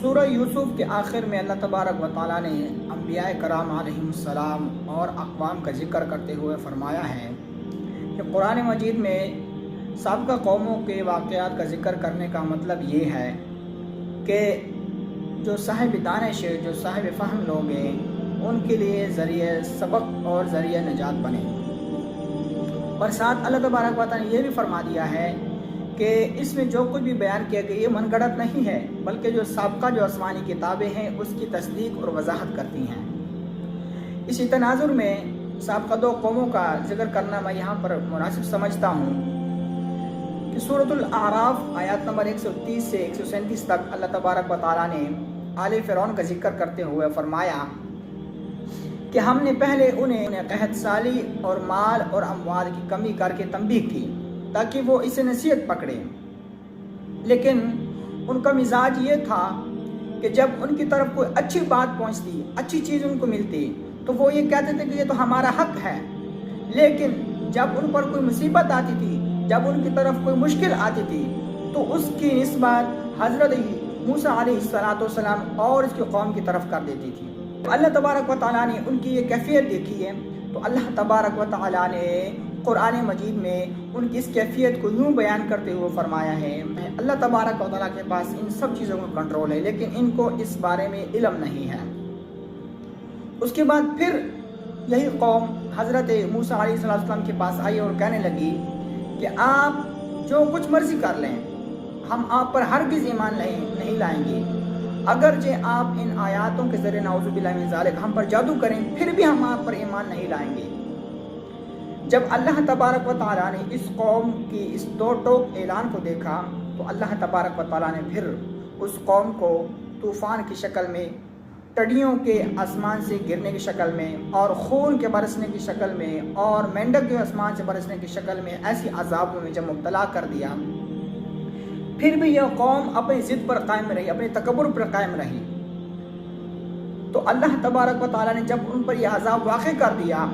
سورہ یوسف کے آخر میں اللہ تبارک و تعالیٰ نے انبیاء کرام علیہم السلام اور اقوام کا ذکر کرتے ہوئے فرمایا ہے کہ قرآن مجید میں سابقہ قوموں کے واقعات کا ذکر کرنے کا مطلب یہ ہے کہ جو صاحب دانش جو صاحب فہم لوگ ہیں ان کے لیے ذریعہ سبق اور ذریعہ نجات بنے۔ اور ساتھ اللہ تبارک و تعالیٰ نے یہ بھی فرما دیا ہے کہ اس میں جو کچھ بھی بیان کیا گیا یہ من گھڑت نہیں ہے، بلکہ جو سابقہ جو آسمانی کتابیں ہیں اس کی تصدیق اور وضاحت کرتی ہیں۔ اسی تناظر میں سابقہ دو قوموں کا ذکر کرنا میں یہاں پر مناسب سمجھتا ہوں کہ سورۃ الاعراف آیات نمبر 130 سے 137 تک اللہ تبارک و تعالیٰ نے آل فرعون کا ذکر کرتے ہوئے فرمایا کہ ہم نے پہلے انہیں قحط سالی اور مال اور اموال کی کمی کر کے تنبیہ کی تاکہ وہ اسے نصیحت پکڑے، لیکن ان کا مزاج یہ تھا کہ جب ان کی طرف کوئی اچھی بات پہنچتی، اچھی چیز ان کو ملتی تو وہ یہ کہتے تھے کہ یہ تو ہمارا حق ہے، لیکن جب ان پر کوئی مصیبت آتی تھی، جب ان کی طرف کوئی مشکل آتی تھی تو اس کی نسبت حضرت موسیٰ علیہ السلام اور اس کی قوم کی طرف کر دیتی تھی۔ اللہ تبارک و تعالیٰ نے ان کی یہ کیفیت دیکھی ہے تو اللہ تبارک و تعالیٰ نے قرآن مجید میں ان کی اس کیفیت کو یوں بیان کرتے ہوئے فرمایا ہے، اللہ تبارک و تعالیٰ کے پاس ان سب چیزوں کا کنٹرول ہے لیکن ان کو اس بارے میں علم نہیں ہے۔ اس کے بعد پھر یہی قوم حضرت موسیٰ علیہ السلام کے پاس آئی اور کہنے لگی کہ آپ جو کچھ مرضی کر لیں، ہم آپ پر ہرگز ایمان نہیں لائیں گے، اگرچہ آپ ان آیاتوں کے ذریعے نعوذ باللہ من ذالک ہم پر جادو کریں پھر بھی ہم آپ پر ایمان نہیں لائیں گے۔ جب اللہ تبارک و تعالیٰ نے اس قوم کی اس دو ٹوک اعلان کو دیکھا تو اللہ تبارک و تعالیٰ نے پھر اس قوم کو طوفان کی شکل میں، ٹڈیوں کے آسمان سے گرنے کی شکل میں اور خون کے برسنے کی شکل میں اور مینڈک کے آسمان سے برسنے کی شکل میں ایسی عذابوں میں جب مبتلا کر دیا، پھر بھی یہ قوم اپنی ضد پر قائم رہی، اپنے تکبر پر قائم رہی، تو اللہ تبارک و تعالیٰ نے جب ان پر یہ عذاب واقع کر دیا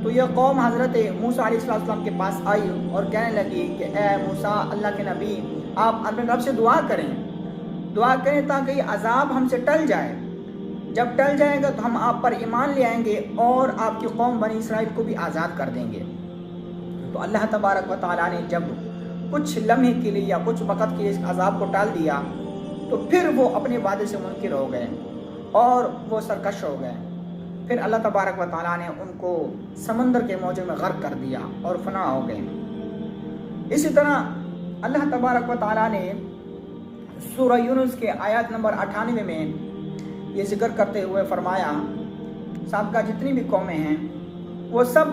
تو یہ قوم حضرت موسیٰ علیہ السلام کے پاس آئی اور کہنے لگی کہ اے موسیٰ، اللہ کے نبی، آپ اپنے رب سے دعا کریں تاکہ یہ عذاب ہم سے ٹل جائے، جب ٹل جائے گا تو ہم آپ پر ایمان لے آئیں گے اور آپ کی قوم بنی اسرائیل کو بھی آزاد کر دیں گے۔ تو اللہ تبارک و تعالیٰ نے جب کچھ لمحے کے لیے یا کچھ وقت کے لیے اس عذاب کو ٹال دیا تو پھر وہ اپنے وعدے سے منکر ہو گئے اور وہ سرکش ہو گئے۔ پھر اللہ تبارک و تعالیٰ نے ان کو سمندر کے موجوں میں غرق کر دیا اور فنا ہو گئے۔ اسی طرح اللہ تبارک و تعالیٰ نے سورہ یونس کے آیات نمبر 98 میں یہ ذکر کرتے ہوئے فرمایا، سابقہ جتنی بھی قومیں ہیں وہ سب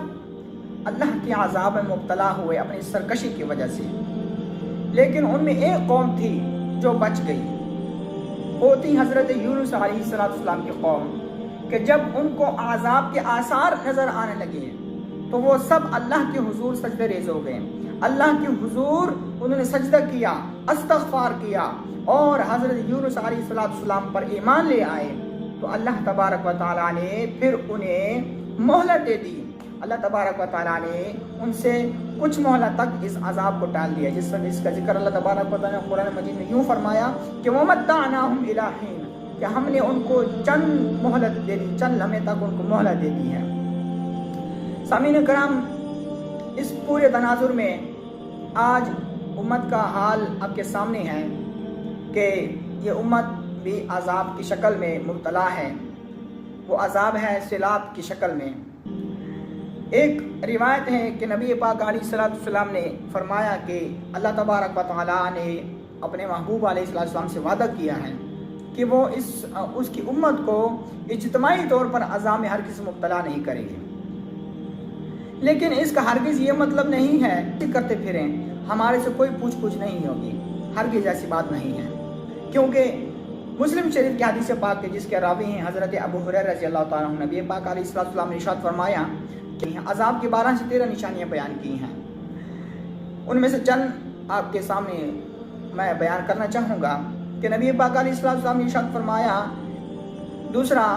اللہ کے عذاب میں مبتلا ہوئے اپنی سرکشی کی وجہ سے، لیکن ان میں ایک قوم تھی جو بچ گئی، وہ تھی حضرت یونس علیہ السلام کی قوم، کہ جب ان کو عذاب کے آثار نظر آنے لگے تو وہ سب اللہ کے حضور سجدہ ریز ہو گئے، اللہ کے حضور انہوں نے سجدہ کیا، استغفار کیا اور حضرت یونس علیہ السلام پر ایمان لے آئے تو اللہ تبارک و تعالیٰ نے پھر انہیں مہلت دے دی۔ اللہ تبارک و تعالیٰ نے ان سے کچھ مہلت تک اس عذاب کو ٹال دیا، جس کا ذکر اللہ تبارک و تعالیٰ نے قرآن مجید میں یوں فرمایا کہ وَمَتَّعْنَاهُمْ إِلَىٰ حِينٍ، کہ ہم نے ان کو چند مہلت دے دی، چند لمحے تک ان کو مہلت دے دی ہے۔ سامعین کرام، اس پورے تناظر میں آج امت کا حال آپ کے سامنے ہے کہ یہ امت بھی عذاب کی شکل میں مبتلا ہے، وہ عذاب ہے سیلاب کی شکل میں۔ ایک روایت ہے کہ نبی پاک علیہ السلام نے فرمایا کہ اللہ تبارک و تعالیٰ نے اپنے محبوب علیہ السلام سے وعدہ کیا ہے کہ وہ اس کی امت کو اجتماعی طور پر عذاب میں ہرگز مبتلا نہیں کرے گی، لیکن اس کا ہرگز یہ مطلب نہیں ہے کہ کرتے پھریں ہمارے سے کوئی پوچھ نہیں ہوگی، ہرگز ایسی بات نہیں ہے، کیونکہ مسلم شریف کی حدیث پاک کے جس کے راوی ہیں حضرت ابو ہریرہ رضی اللہ تعالیٰ عنہ، نبی پاک علیہ السلام نے ارشاد فرمایا کہ عذاب کی 12 سے 13 نشانیاں بیان کی ہیں، ان میں سے چند آپ کے سامنے میں بیان کرنا چاہوں گا کہ نبی پاک علیہ السلام نے ارشاد فرمایا، دوسرا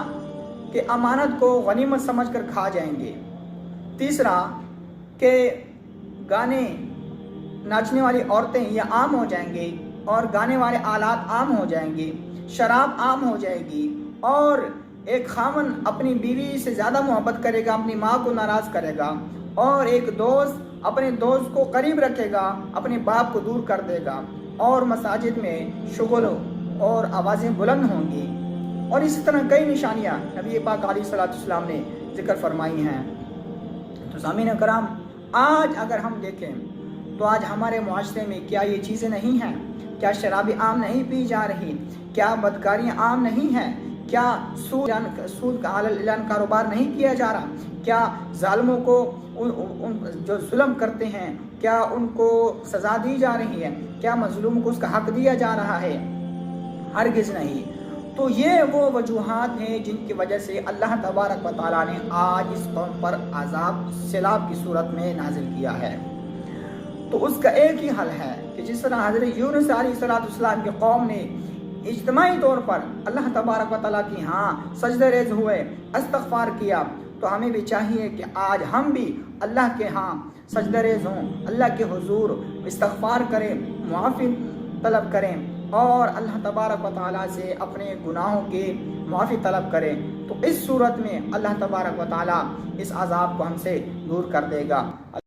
کہ امانت کو غنیمت سمجھ کر کھا جائیں گے، تیسرا کہ گانے ناچنے والی عورتیں یہ عام ہو جائیں گے اور گانے والے آلات عام ہو جائیں گے، شراب عام ہو جائے گی، اور ایک خاوند اپنی بیوی سے زیادہ محبت کرے گا، اپنی ماں کو ناراض کرے گا، اور ایک دوست اپنے دوست کو قریب رکھے گا، اپنے باپ کو دور کر دے گا، اور مساجد میں شغل اور آوازیں بلند ہوں گی، اور اسی طرح کئی نشانیاں نبی پاک علیہ الصلوۃ والسلام نے ذکر فرمائی ہیں۔ تو سامعین کرام، آج اگر ہم دیکھیں تو آج ہمارے معاشرے میں کیا یہ چیزیں نہیں ہیں؟ کیا شرابی عام نہیں پی جا رہی؟ کیا بدکاریاں عام نہیں ہیں؟ کیا سود کا اعلان کاروبار نہیں کیا جا رہا؟ کیا ظالموں کو جو ظلم کرتے ہیں کیا ان کو سزا دی جا رہی ہے؟ کیا مظلوم کو اس کا حق دیا جا رہا ہے؟ ہرگز نہیں۔ تو یہ وہ وجوہات ہیں جن کی وجہ سے اللہ تبارک و تعالیٰ نے آج اس قوم پر عذاب سیلاب کی صورت میں نازل کیا ہے۔ تو اس کا ایک ہی حل ہے کہ جس طرح حضرت یونس علیہ السلام کی قوم نے اجتماعی طور پر اللہ تبارک و تعالیٰ کی سجدہ ریز ہوئے، استغفار کیا، تو ہمیں بھی چاہیے کہ آج ہم بھی اللہ کے سجدہ ریز ہوں، اللہ کے حضور استغفار کریں، معافی طلب کریں، اور اللہ تبارک و تعالیٰ سے اپنے گناہوں کے معافی طلب کریں۔ تو اس صورت میں اللہ تبارک و تعالیٰ اس عذاب کو ہم سے دور کر دے گا۔